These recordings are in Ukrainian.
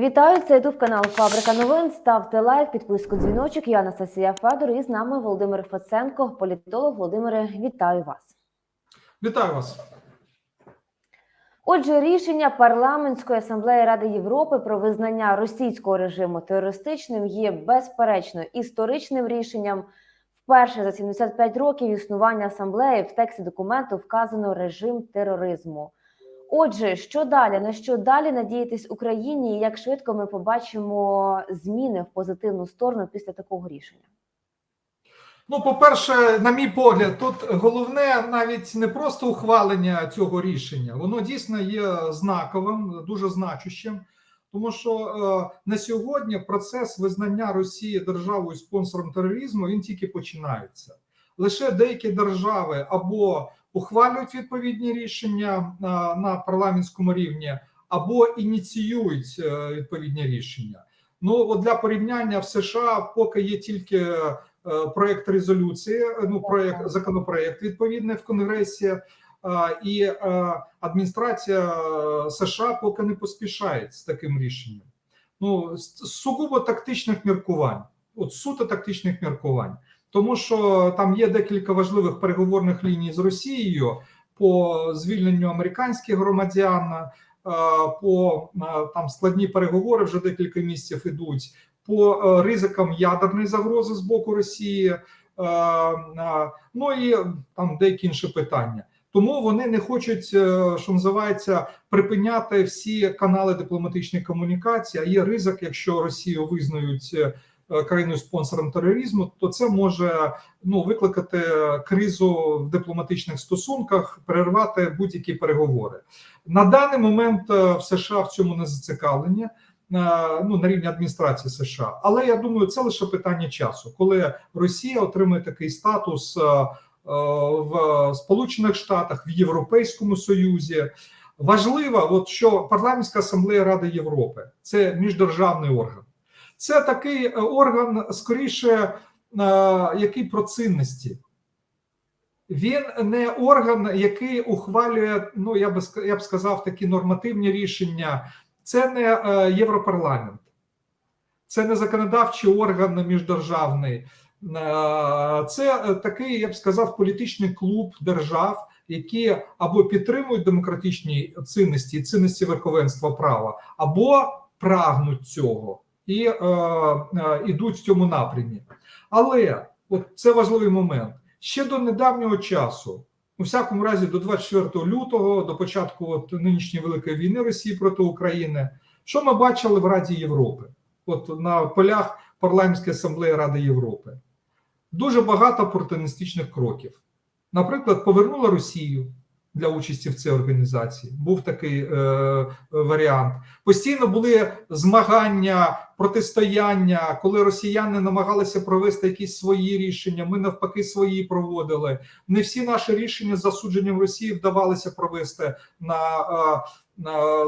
Вітаю, це ютуб канал Фабрика новин. Ставте лайк, підписку, дзвіночок. Я Анастасія Федор і з нами Володимир Феценко, політолог. Володимире, вітаю вас. Вітаю вас. Отже, рішення Парламентської асамблеї Ради Європи про визнання російського режиму терористичним є безперечно історичним рішенням. Вперше за 75 років існування асамблеї в тексті документу вказано режим тероризму. Отже, що далі? На що далі надіятись Україні? І як швидко ми побачимо зміни в позитивну сторону після такого рішення? Ну, по-перше, на мій погляд, тут головне навіть не просто ухвалення цього рішення. Воно дійсно є знаковим, дуже значущим. Тому що на сьогодні процес визнання Росії державою спонсором тероризму, він тільки починається. Лише деякі держави або ухвалюють відповідні рішення на парламентському рівні, або ініціюють відповідні рішення. Ну, от для порівняння в США поки є тільки проєкт резолюції, законопроєкт відповідний в Конгресі, і адміністрація США поки не поспішає з таким рішенням. Ну, з сугубо тактичних міркувань, от суто тактичних міркувань. Тому що там є декілька важливих переговорних ліній з Росією по звільненню американських громадян, по там складні переговори вже декілька місяців ідуть, по ризикам ядерної загрози з боку Росії, ну і там деякі інші питання. Тому вони не хочуть, що називається, припиняти всі канали дипломатичної комунікації, а є ризик, якщо Росію визнають країною спонсором тероризму, то це може викликати кризу в дипломатичних стосунках, перервати будь-які переговори. На даний момент в США в цьому не зацікавлені, на рівні адміністрації США. Але я думаю, це лише питання часу, коли Росія отримує такий статус в Сполучених Штатах, в Європейському Союзі. Важливо, що Парламентська асамблея Ради Європи – це міждержавний орган. Це такий орган, скоріше, який про цінності. Він не орган, який ухвалює, я б сказав, такі нормативні рішення. Це не Європарламент, це не законодавчий орган міждержавний. Це такий, я б сказав, політичний клуб держав, які або підтримують демократичні цінності і цінності верховенства права, або прагнуть цього і йдуть в цьому напрямі. Але от це важливий момент. Ще до недавнього часу, у всякому разі до 24 лютого, до початку нинішньої великої війни Росії проти України, що ми бачили в Раді Європи, от на полях Парламентської асамблеї Ради Європи? Дуже багато опортуністичних кроків. Наприклад, повернула Росію для участі в цій організації. Був такий варіант. Постійно були змагання, протистояння, коли росіяни намагалися провести якісь свої рішення, ми навпаки свої проводили. Не всі наші рішення з засудженням Росії вдавалося провести на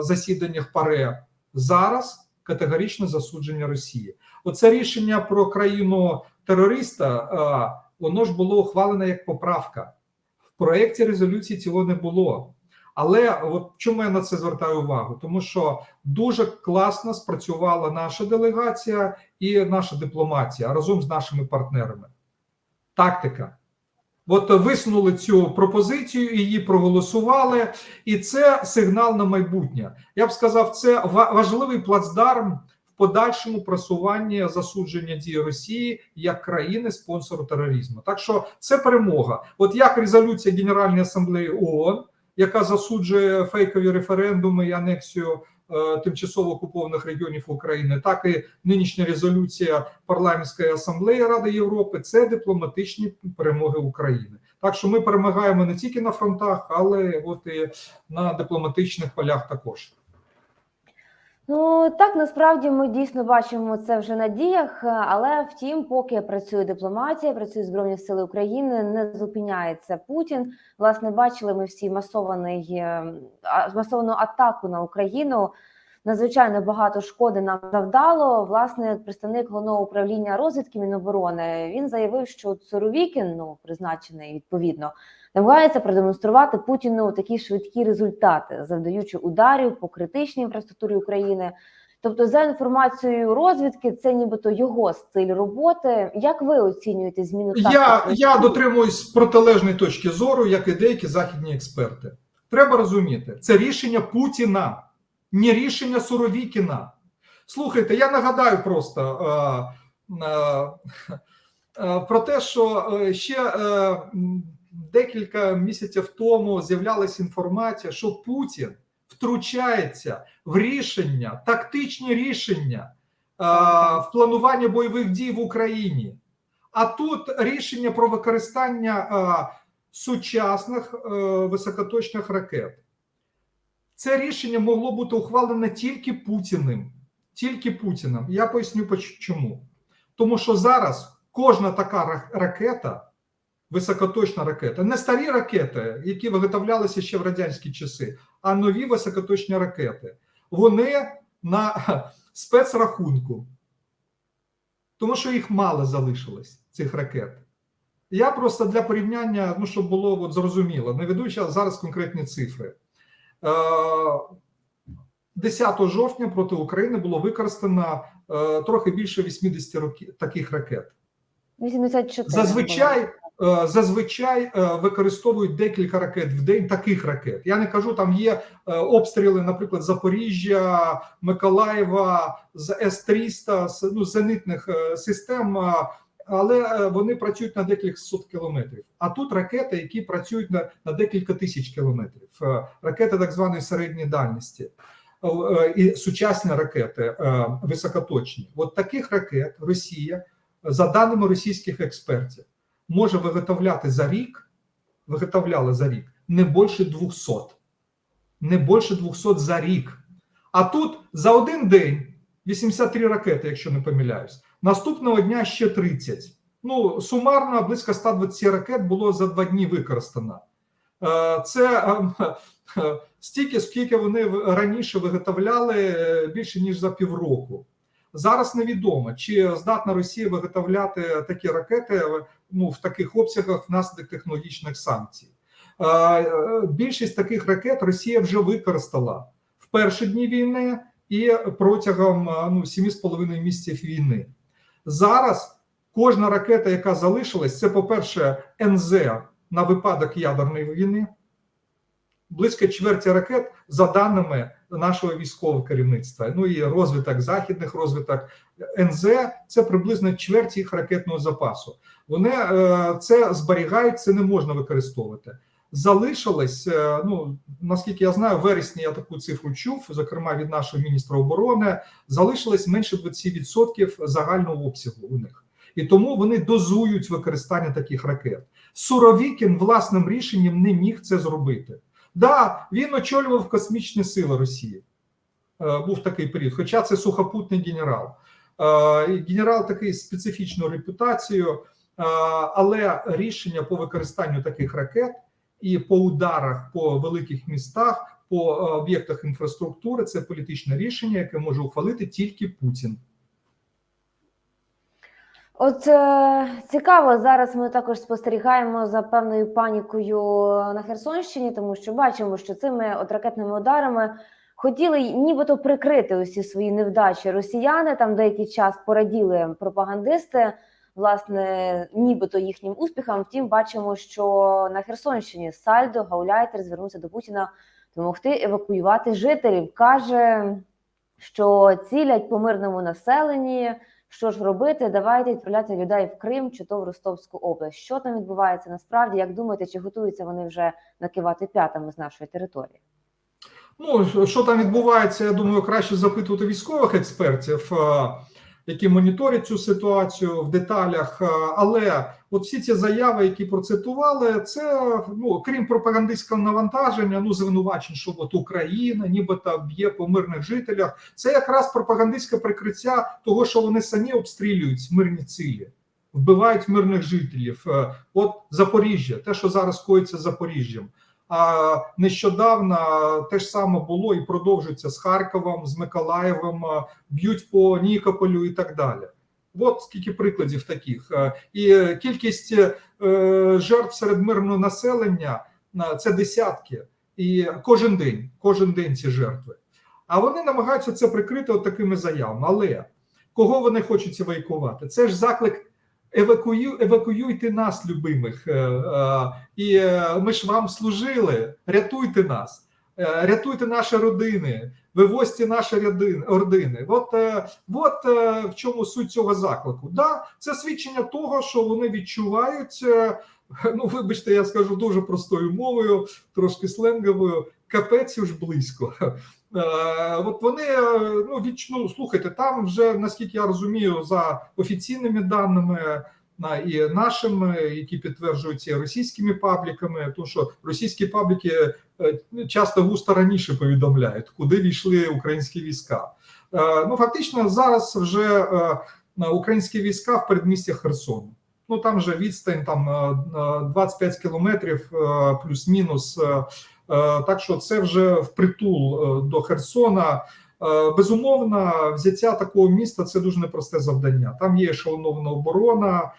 засіданнях ПАРЕ. Зараз категоричне засудження Росії. Оце рішення про країну-терориста, воно ж було ухвалене як поправка. В проєкті резолюції цього не було. Але от чому я на це звертаю увагу? Тому що дуже класно спрацювала наша делегація і наша дипломатія разом з нашими партнерами. Тактика. От висунули цю пропозицію, її проголосували, і це сигнал на майбутнє. Я б сказав, це важливий плацдарм в подальшому просуванні засудження дій Росії як країни-спонсору тероризму. Так що це перемога. От як резолюція Генеральної асамблеї ООН, яка засуджує фейкові референдуми і анексію тимчасово окупованих регіонів України, так і нинішня резолюція Парламентської асамблеї Ради Європи – це дипломатичні перемоги України. Так що ми перемагаємо не тільки на фронтах, але от і на дипломатичних полях також. Ну, так, насправді ми дійсно бачимо це вже на діях, але втім, поки працює дипломатія, працюють Збройні Сили України, не зупиняється Путін. Власне, бачили ми всі масовану атаку на Україну. Надзвичайно багато шкоди нам завдало. Власне, представник Головного управління розвідки Міноборони, він заявив, що Суровікін, призначений відповідно, намагається продемонструвати Путіну такі швидкі результати, завдаючи ударів по критичній інфраструктурі України. Тобто, за інформацією розвідки, це нібито його стиль роботи. Як ви оцінюєте зміну тактики? Я дотримуюсь протилежної точки зору, як і деякі західні експерти. Треба розуміти, це рішення Путіна, не рішення Суровікіна. Слухайте, я нагадаю просто про те, що ще декілька місяців тому з'являлася інформація, що Путін втручається в рішення, тактичні рішення в плануванні бойових дій в Україні. А тут рішення про використання сучасних високоточних ракет. Це рішення могло бути ухвалене тільки Путіним. Тільки Путіним. Я поясню чому. Тому що зараз кожна така ракета, високоточна ракета, не старі ракети, які виготовлялися ще в радянські часи, а нові високоточні ракети, вони на спецрахунку. Тому що їх мало залишилось, цих ракет. Я просто для порівняння, ну, щоб було зрозуміло, наведу зараз конкретні цифри. 10 жовтня проти України було використано трохи більше 80 таких ракет. 84. Зазвичай використовують декілька ракет в день, таких ракет. Я не кажу, там є обстріли, наприклад, Запоріжжя, Миколаєва, з С-300, ну, зенитних систем, але вони працюють на декілька сот кілометрів. А тут ракети, які працюють на декілька тисяч кілометрів. Ракети так званої середньої дальності. І сучасні ракети високоточні. От таких ракет Росія, за даними російських експертів, може виготовляла за рік не більше 200. Не більше 200 за рік. А тут за один день 83 ракети, якщо не помиляюсь. Наступного дня ще 30. Ну, сумарно близько 120 ракет було за 2 дні використано. Це стільки, скільки вони раніше виготовляли більше, ніж за півроку. Зараз невідомо, чи здатна Росія виготовляти такі ракети, ну, в таких обсягах внаслідок технологічних санкцій. Більшість таких ракет Росія вже використала в перші дні війни і протягом 7,5 місяців війни. Зараз кожна ракета, яка залишилась, це, по-перше, НЗ на випадок ядерної війни. Близько чверті ракет, за даними нашого військового керівництва. Ну і розвиток західних, розвиток НЗ, це приблизно чверть їх ракетного запасу. Вони це зберігають, це не можна використовувати. Залишилось, ну, наскільки я знаю, в вересні я таку цифру чув, зокрема від нашого міністра оборони, залишилось менше 20% загального обсягу у них. І тому вони дозують використання таких ракет. Суровікін власним рішенням не міг це зробити. Да, він очолював космічні сили Росії. Був такий період, хоча це сухопутний генерал. Генерал такий з специфічною репутацією, але рішення по використанню таких ракет і по ударах по великих містах, по об'єктах інфраструктури – це політичне рішення, яке може ухвалити тільки Путін. От цікаво, зараз ми також спостерігаємо за певною панікою на Херсонщині, тому що бачимо, що цими от ракетними ударами хотіли нібито прикрити усі свої невдачі росіяни, там деякий час пораділи пропагандисти, власне, нібито їхнім успіхам. Втім, бачимо, що на Херсонщині Сальдо, гауляйтер, звернувся до Путіна допомогти евакуювати жителів. Каже, що цілять по мирному населенні. Що ж робити? Давайте відправляти людей в Крим чи то в Ростовську область. Що там відбувається насправді? Як думаєте, чи готуються вони вже накивати п'ятами з нашої території? Ну, що там відбувається, я думаю, краще запитувати військових експертів, які моніторять цю ситуацію в деталях. Але от всі ці заяви, які процитували, це, ну, крім пропагандистського навантаження, ну, звинувачень, що от Україна нібито б'є по мирних жителях, це якраз пропагандистське прикриття того, що вони самі обстрілюють мирні цілі, вбивають мирних жителів. От Запоріжжя, те, що зараз коїться з Запоріжжям. А нещодавно те ж саме було і продовжується з Харковом, з Миколаєвом, б'ють по Нікополю і так далі. От скільки прикладів таких. І кількість жертв серед мирного населення – це десятки. І кожен день ці жертви. А вони намагаються це прикрити от такими заявами. Але кого вони хочуть евакуювати? Це ж заклик: евакуюйте нас, любимих, і ми ж вам служили, рятуйте нас, рятуйте наші родини, вивозьте наші родини. От в чому суть цього заклику. Да, це свідчення того, що вони відчувають, ну вибачте, я скажу дуже простою мовою, трошки сленговою, капець уж близько. От вони, слухайте, там вже, наскільки я розумію, за офіційними даними і нашими, які підтверджуються російськими пабліками, тому що російські пабліки часто густо раніше повідомляють, куди війшли українські війська. Ну, фактично, зараз вже українські війська в передмістях Херсону. Ну, там же відстань там 25 кілометрів плюс-мінус. Так що це вже впритул до Херсона. Безумовно, взяття такого міста – це дуже непросте завдання. Там є ешелонована оборона.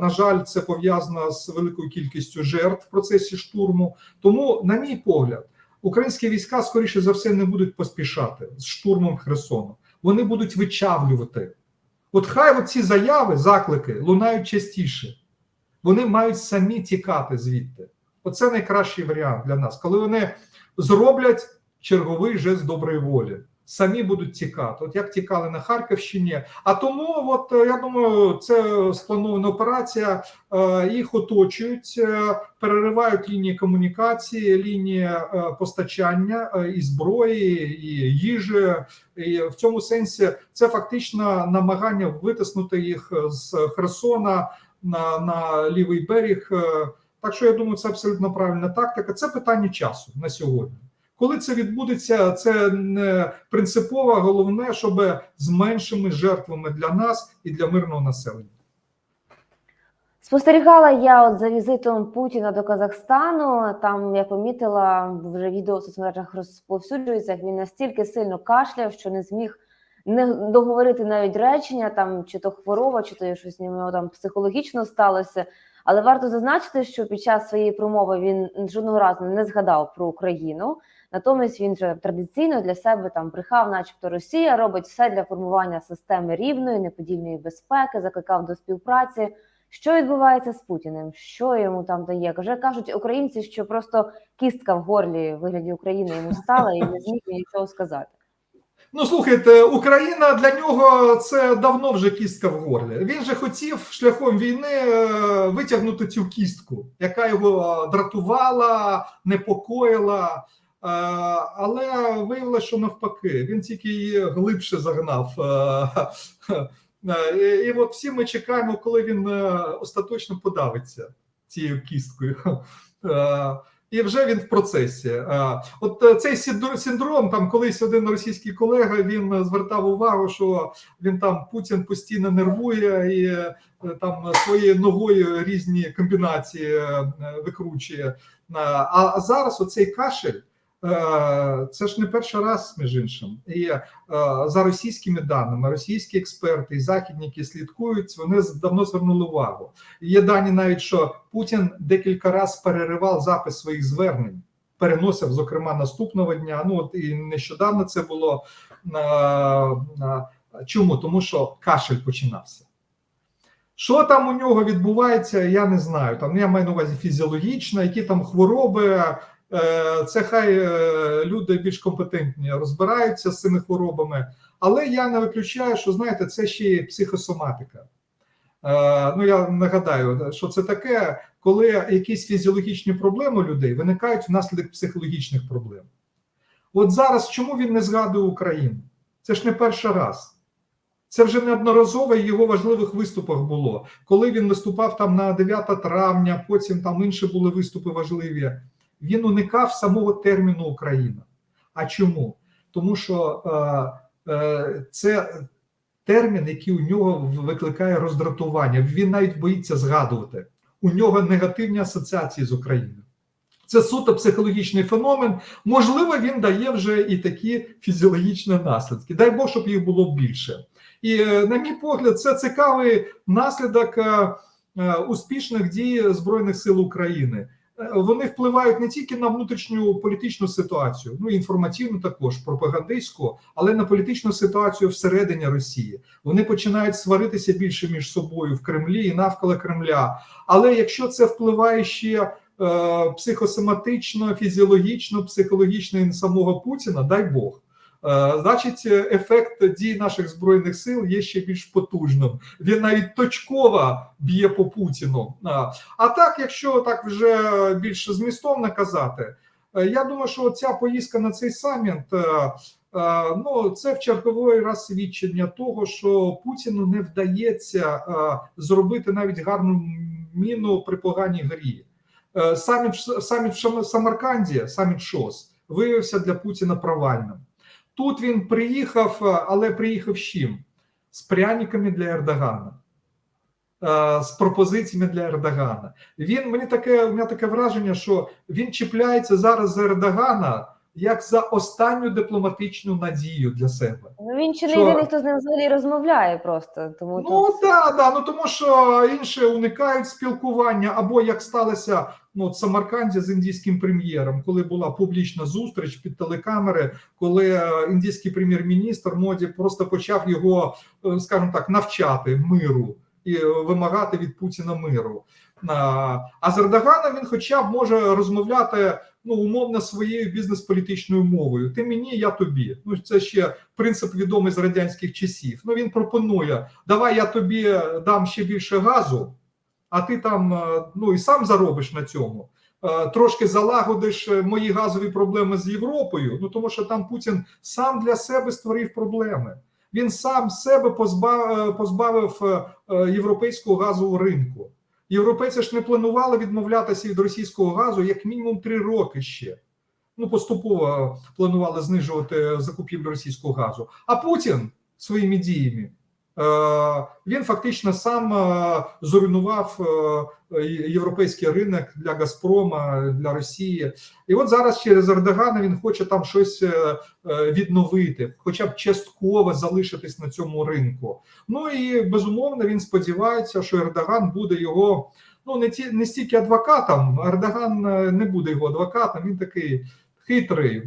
На жаль, це пов'язано з великою кількістю жертв в процесі штурму. Тому, на мій погляд, українські війська, скоріше за все, не будуть поспішати з штурмом Херсону. Вони будуть вичавлювати. От хай ці заяви, заклики лунають частіше. Вони мають самі тікати звідти. Оце найкращий варіант для нас, коли вони зроблять черговий жест доброї волі. Самі будуть тікати, от як тікали на Харківщині. А тому, от я думаю, це спланована операція, їх оточують, переривають лінії комунікації, лінії постачання і зброї, і їжі. І в цьому сенсі це фактично намагання витиснути їх з Херсона на лівий берег. Так що я думаю, це абсолютно правильна тактика. Це питання часу на сьогодні. Коли це відбудеться, це не принципово, головне, щоб з меншими жертвами для нас і для мирного населення. Спостерігала я от за візитом Путіна до Казахстану. Там я помітила, вже відео в соцмережах розповсюджується, як він настільки сильно кашляв, що не зміг не договорити навіть речення, там чи то хвороба, чи то щось там психологічно сталося. Але варто зазначити, що під час своєї промови він жодного разу не згадав про Україну. Натомість він вже традиційно для себе там брехав, начебто Росія робить все для формування системи рівної, неподільної безпеки, закликав до співпраці. Що відбувається з Путіним? Що йому там дає? Кажуть українці, що просто кістка в горлі в вигляді України йому стала і не зміг нічого сказати. Ну, слухайте, Україна для нього це давно вже кістка в горлі. Він же хотів шляхом війни витягнути цю кістку, яка його дратувала, непокоїла, але виявилося, що навпаки, він тільки її глибше загнав. І от всі ми чекаємо, коли він остаточно подавиться цією кісткою. І вже він в процесі. От цей синдром, там колись один російський колега, він звертав увагу, що він там Путін постійно нервує і там своєю ногою різні комбінації викручує. А зараз оцей кашель, це ж не перший раз, між іншим. І за російськими даними, російські експерти і західні, які слідкують, вони давно звернули увагу. Є дані навіть, що Путін декілька разів переривав запис своїх звернень, переносив, зокрема, наступного дня. Ну, от і нещодавно це було. Чому? Тому що кашель починався. Що там у нього відбувається, я не знаю. Там я маю на увазі фізіологічно, які там хвороби. Це хай люди більш компетентні розбираються з цими хворобами, але я не виключаю, що, знаєте, це ще й психосоматика. Ну, я нагадаю, що це таке, коли якісь фізіологічні проблеми у людей виникають внаслідок психологічних проблем. От зараз чому він не згадує Україну? Це ж не перший раз. Це вже неодноразово в його важливих виступах було. Коли він виступав там на 9 травня, потім там інші були виступи важливі. Він уникав самого терміну Україна. А чому? Тому що це термін, який у нього викликає роздратування. Він навіть боїться згадувати. У нього негативні асоціації з Україною. Це суто психологічний феномен. Можливо, він дає вже і такі фізіологічні наслідки. Дай Бог, щоб їх було більше. І, на мій погляд, це цікавий наслідок успішних дій Збройних сил України. вони впливають не тільки на внутрішню політичну ситуацію, ну інформаційну також, пропагандистську, але на політичну ситуацію всередині Росії. Вони починають сваритися більше між собою в Кремлі і навколо Кремля. Але якщо це впливає ще психосоматично, фізіологічно, психологічно і на самого Путіна, дай Бог. Значить, ефект дій наших збройних сил є ще більш потужним. Він навіть точково б'є по Путіну. А так, якщо так вже більш змістовно казати, я думаю, що ця поїздка на цей саміт, ну, це в черговий раз свідчення того, що Путіну не вдається зробити навіть гарну міну при поганій грі. Саміт в Самарканді, саміт ШОС, виявився для Путіна провальним. Тут він приїхав, але приїхав з чим? З пряниками для Ердогана, з пропозиціями для Ердогана. У мене таке враження, що він чіпляється зараз за Ердогана як за останню дипломатичну надію для себе. Ну, він чи не єдиний, хто з ним взагалі розмовляє просто. Тому ну, так, тому що інші уникають спілкування, або як сталося в Самарканді з індійським прем'єром, коли була публічна зустріч під телекамери, коли індійський прем'єр-міністр Моді просто почав його, скажімо так, навчати миру і вимагати від Путіна миру. А з Ердоганом він хоча б може розмовляти умовно своєю бізнес-політичною мовою. Ти мені, я тобі. Ну, це ще принцип відомий з радянських часів. Ну, він пропонує, давай я тобі дам ще більше газу, а ти там, і сам заробиш на цьому. Трошки залагодиш мої газові проблеми з Європою, тому що там Путін сам для себе створив проблеми. Він сам себе позбавив європейського газового ринку. Європейці ж не планували відмовлятися від російського газу як мінімум 3 роки ще. Поступово планували знижувати закупівлю російського газу. А Путін своїми діями, він фактично сам зруйнував європейський ринок для Газпрома, для Росії. І от зараз через Ердогана він хоче там щось відновити, хоча б частково залишитись на цьому ринку. Ну і безумовно він сподівається, що Ердоган буде його, не стільки адвокатом, Ердоган не буде його адвокатом, він такий хитрий,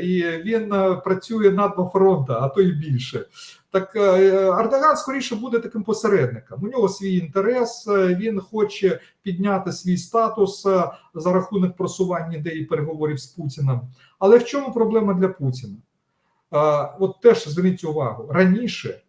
і він працює на 2 фронти, а то і більше. Так Ердоган скоріше буде таким посередником. У нього свій інтерес, він хоче підняти свій статус за рахунок просування ідеї переговорів з Путіним. Але в чому проблема для Путіна? От теж зверніть увагу, раніше,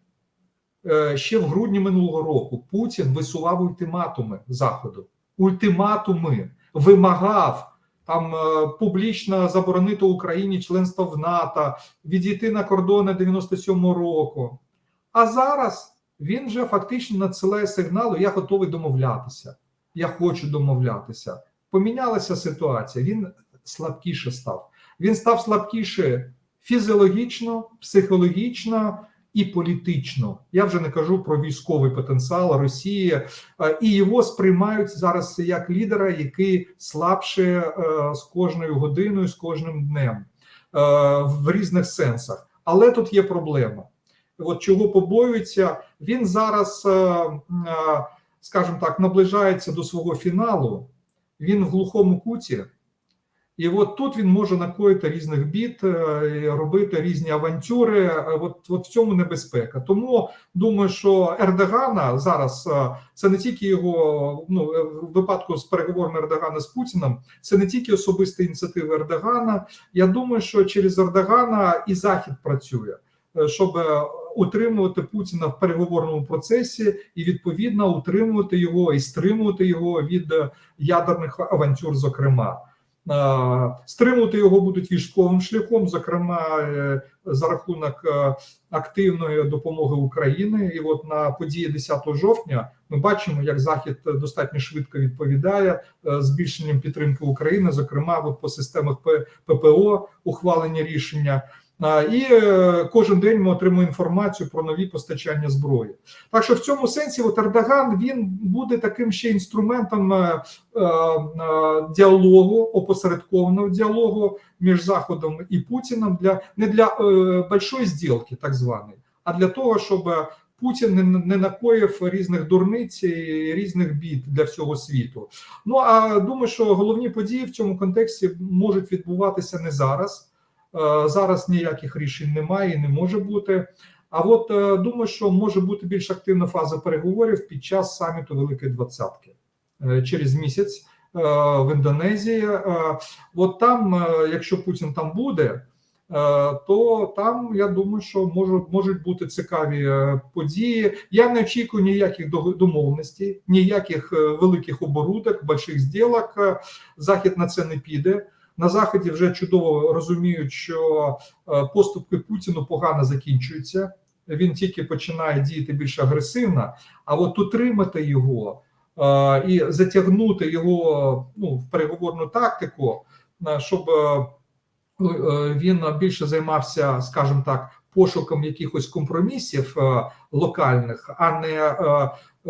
ще в грудні минулого року, Путін висував ультиматуми Заходу. Ультиматуми, вимагав там публічно заборонити Україні членство в НАТО, відійти на кордони 97-го року. А зараз він вже фактично надсилає сигналу: я готовий домовлятися, я хочу домовлятися. Помінялася ситуація, він слабкіше став. Він став слабкіше фізіологічно, психологічно і політично. Я вже не кажу про військовий потенціал Росії. І його сприймають зараз як лідера, який слабше з кожною годиною, з кожним днем в різних сенсах. Але тут є проблема. От чого побоюється, він зараз, скажімо так, наближається до свого фіналу, він в глухому куті, і от тут він може накоїти різних бід, робити різні авантюри, от в цьому небезпека. Тому думаю, що Ердогана зараз, це не тільки його, в випадку з переговорами Ердогана з Путіним, це не тільки особиста ініціатива Ердогана. Я думаю, що через Ердогана і Захід працює, щоб утримувати Путіна в переговорному процесі і, відповідно, утримувати його і стримувати його від ядерних авантюр, зокрема. Стримувати його будуть військовим шляхом, зокрема за рахунок активної допомоги України. І от на події 10 жовтня ми бачимо, як Захід достатньо швидко відповідає збільшенням підтримки України, зокрема от по системах ППО ухвалення рішення. І кожен день ми отримуємо інформацію про нові постачання зброї. Так що в цьому сенсі от Ердоган, він буде таким ще інструментом діалогу, опосередкованого діалогу між Заходом і Путіним, не для большої зділки, так званої, а для того, щоб Путін не накоїв різних дурниць і різних бід для всього світу. Ну а думаю, що головні події в цьому контексті можуть відбуватися не зараз. Зараз ніяких рішень немає і не може бути. А от думаю, що може бути більш активна фаза переговорів під час саміту Великої Двадцятки через місяць в Індонезії. От там, якщо Путін там буде, то там, я думаю, що можуть бути цікаві події. Я не очікую ніяких домовленостей, ніяких великих оборудок, больших зділок. Захід на це не піде. На Заході вже чудово розуміють, що поступки Путіну погано закінчуються. Він тільки починає діяти більш агресивно, а от утримати його і затягнути його в переговорну тактику, щоб він більше займався, скажімо так, пошуком якихось компромісів локальних, а не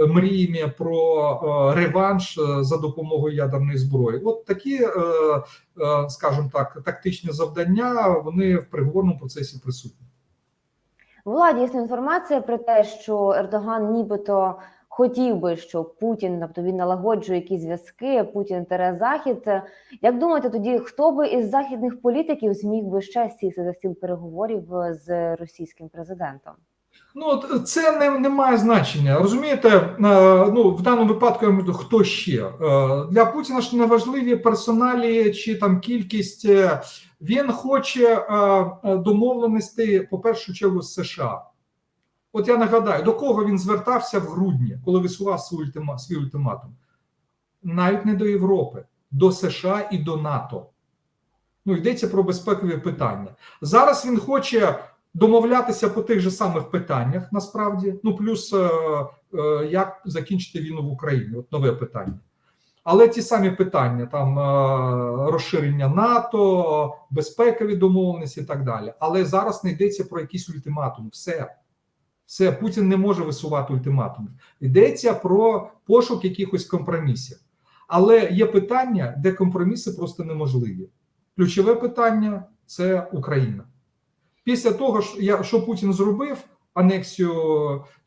мріями про реванш за допомогою ядерної зброї. От такі, скажімо так, тактичні завдання, вони в переговорному процесі присутні. Була дійсно інформація про те, що Ердоган нібито хотів би, щоб Путін, тобто він налагоджує якісь зв'язки, Путін тере Захід. Як думаєте, тоді хто би із західних політиків зміг би ще сісти за стіл переговорів з російським президентом? Ну, це не має значення. Розумієте, в даному випадку я маю, хто ще? Для Путіна ж не важливі персоналі чи там кількість. Він хоче домовленостей, по першу чергу, з США. От я нагадаю, до кого він звертався в грудні, коли висував свій ультиматум? Навіть не до Європи, до США і до НАТО. Йдеться про безпекові питання. Зараз він хоче домовлятися по тих же самих питаннях, насправді, плюс як закінчити війну в Україні, от нове питання. Але ті самі питання, там розширення НАТО, безпекові домовленості і так далі. Але зараз не йдеться про якийсь ультиматум, все, Путін не може висувати ультиматумів. Йдеться про пошук якихось компромісів. Але є питання, де компроміси просто неможливі. Ключове питання – це Україна. Після того, що Путін зробив, анексію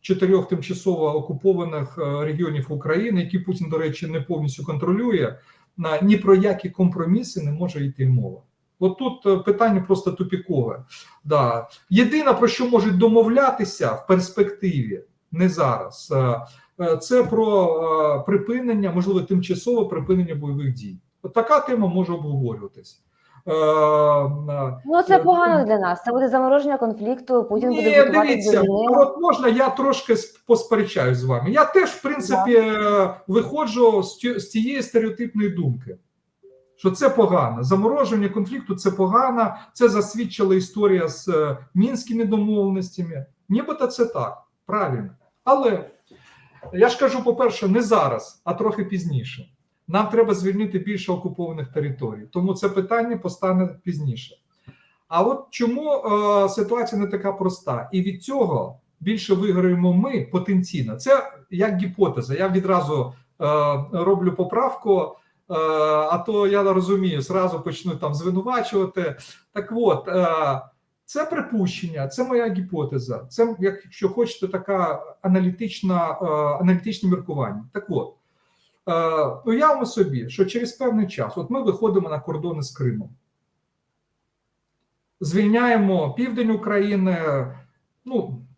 4 тимчасово окупованих регіонів України, які Путін, до речі, не повністю контролює, ні про які компроміси не може йти мова. От тут питання просто тупікове. Да. Єдине, про що можуть домовлятися в перспективі, не зараз, це про припинення, можливо, тимчасове припинення бойових дій. От така тема може обговорюватися. Це погано для нас. Це буде замороження конфлікту, Путін буде готуватися до війни. От можна, я трошки посперечаюсь з вами. Я теж, в принципі, виходжу з цієї стереотипної думки, що це погано. Замороження конфлікту – це погано, це засвідчила історія з мінськими домовленостями. Нібито це так, правильно. Але, я ж кажу, по-перше, не зараз, а трохи пізніше. Нам треба звільнити більше окупованих територій. Тому це питання постане пізніше. А от чому ситуація не така проста? І від цього більше виграємо ми потенційно. Це як гіпотеза. Я відразу роблю поправку, а то я розумію, зразу почну там звинувачувати. Так от, це припущення, це моя гіпотеза. Це, якщо хочете, така аналітичне міркування. Так от, уявимо собі, що через певний час, от ми виходимо на кордони з Кримом, звільняємо південь України,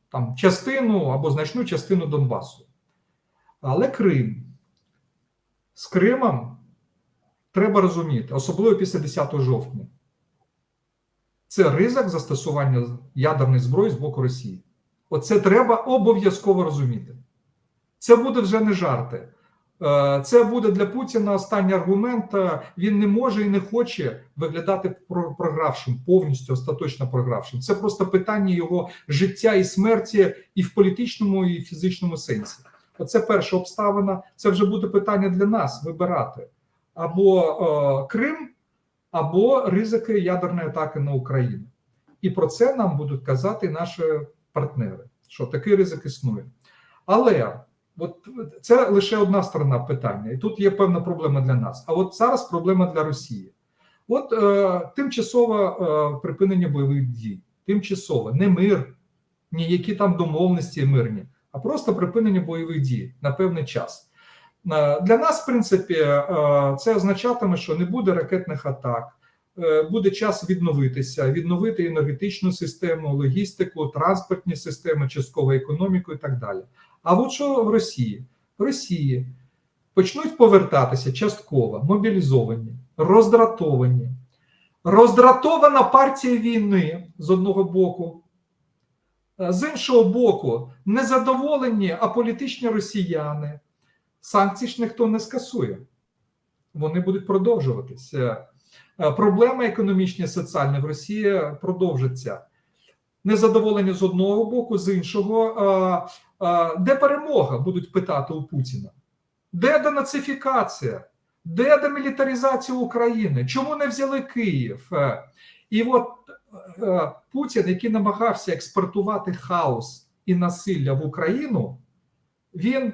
там частину або значну частину Донбасу. Але Крим, з Кримом треба розуміти, особливо після 10 жовтня, це ризик застосування ядерної зброї з боку Росії. Оце треба обов'язково розуміти. Це буде вже не жарти. Це буде для Путіна останній аргумент. Він не може і не хоче виглядати програвшим, повністю остаточно програвшим. Це просто питання його життя і смерті і в політичному, і в фізичному сенсі. Оце перша обставина. Це вже буде питання для нас вибирати. Або Крим, або ризики ядерної атаки на Україну. І про це нам будуть казати наші партнери, що такий ризик існує. Але от це лише одна сторона питання, і тут є певна проблема для нас. А от зараз проблема для Росії. От тимчасове припинення бойових дій, тимчасове, не мир, ніякі там домовленості мирні, а просто припинення бойових дій на певний час. Для нас, в принципі, це означатиме, що не буде ракетних атак, буде час відновитися, відновити енергетичну систему, логістику, транспортні системи, часткову економіку і так далі. А от що в Росії? В Росії почнуть повертатися частково, мобілізовані, роздратовані. Роздратована партія війни з одного боку, з іншого боку, незадоволені аполітичні росіяни. Санкції ж ніхто не скасує. Вони будуть продовжуватися. Проблеми економічні, соціальні в Росії продовжаться. Незадоволені з одного боку, з іншого. Де перемога, будуть питати у Путіна? Де денацифікація? Де демілітаризація України? Чому не взяли Київ? І от Путін, який намагався експортувати хаос і насилля в Україну, він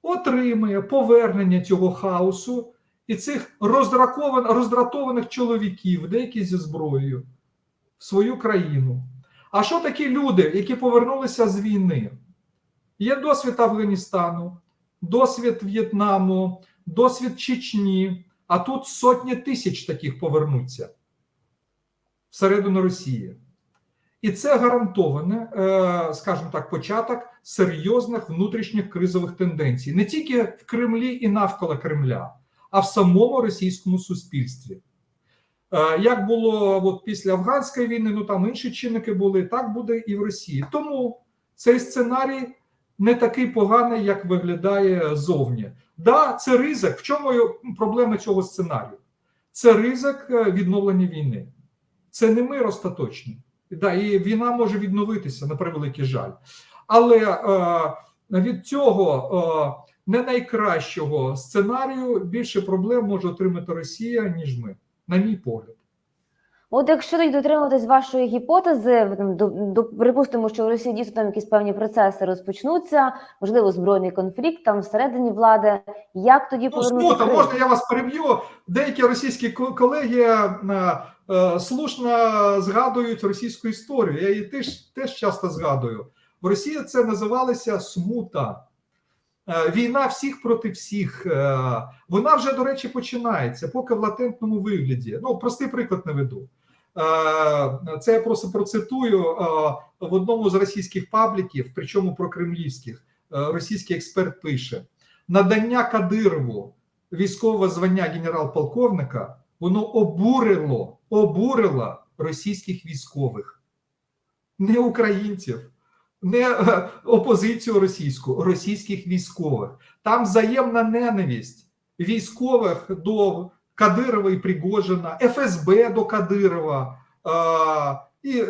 отримує повернення цього хаосу і цих роздратованих чоловіків, деякі зі зброєю, в свою країну. А що такі люди, які повернулися з війни? Є досвід Афганістану, досвід В'єтнаму, досвід Чечні, а тут сотні тисяч таких повернуться всередину Росії. І це гарантоване, скажімо так, початок серйозних внутрішніх кризових тенденцій. Не тільки в Кремлі і навколо Кремля, а в самому російському суспільстві. Як було от після афганської війни, ну там інші чинники були, так буде і в Росії. Тому цей сценарій не такий поганий, як виглядає зовні. Да, це ризик. В чому проблема цього сценарію? Це ризик відновлення війни. Це не мир остаточний. Да, і війна може відновитися, на превеликий жаль. Але від цього не найкращого сценарію більше проблем може отримати Росія, ніж ми, на мій погляд. От якщо тоді дотримуватись вашої гіпотези, припустимо, що в Росії дійсно там якісь певні процеси розпочнуться, можливо, збройний конфлікт там всередині влади, як тоді повернути Крим? Можна я вас переб'ю? Деякі російські колеги слушно згадують російську історію. Я її теж часто згадую. В Росії це називалося смута. Війна всіх проти всіх. Вона вже, до речі, починається, поки в латентному вигляді. Ну, простий приклад наведу. Це я просто процитую в одному з російських пабліків, причому прокремлівських, російський експерт пише: надання Кадирову військового звання генерал-полковника, воно обурило російських військових, не українців, не опозицію російських військових. Там взаємна ненависть військових до Кадирова і Пригожина, ФСБ до Кадирова, і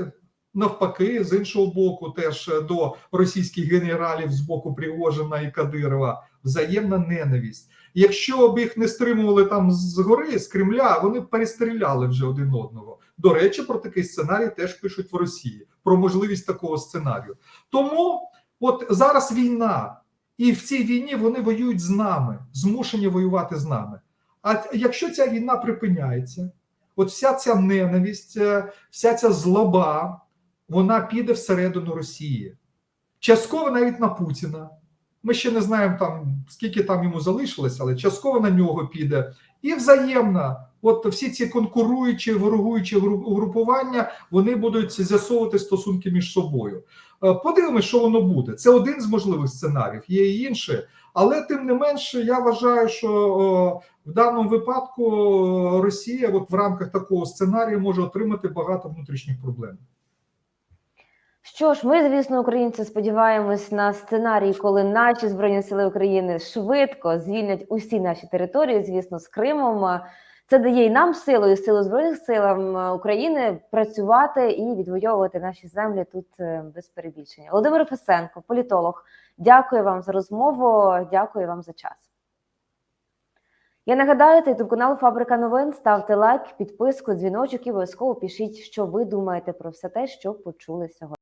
навпаки, з іншого боку, теж до російських генералів з боку Пригожина і Кадирова. Взаємна ненависть. Якщо б їх не стримували там згори, з Кремля, вони б перестріляли вже один одного. До речі, про такий сценарій теж пишуть в Росії, про можливість такого сценарію. Тому от зараз війна, і в цій війні вони воюють з нами, змушені воювати з нами. А якщо ця війна припиняється, от вся ця ненависть, вся ця злоба, вона піде всередину Росії. Частково навіть на Путіна. Ми ще не знаємо, там, скільки там йому залишилось, але частково на нього піде. І взаємно, от всі ці конкуруючі, ворогуючі угрупування, вони будуть з'ясовувати стосунки між собою. Подивимось, що воно буде. Це один з можливих сценаріїв, є і інші. Але тим не менше, я вважаю, що в даному випадку Росія от в рамках такого сценарію може отримати багато внутрішніх проблем. Що ж, ми, звісно, українці, сподіваємось на сценарій, коли наші Збройні Сили України швидко звільнять усі наші території, звісно, з Кримом. Це дає і нам силу, і силу Збройних сил України працювати і відвоювати наші землі тут без перебільшення. Володимир Фесенко, політолог, дякую вам за розмову, дякую вам за час. Я нагадаю, це ютуб-канал «Фабрика новин». Ставте лайк, підписку, дзвіночок і обов'язково пишіть, що ви думаєте про все те, що почули сьогодні.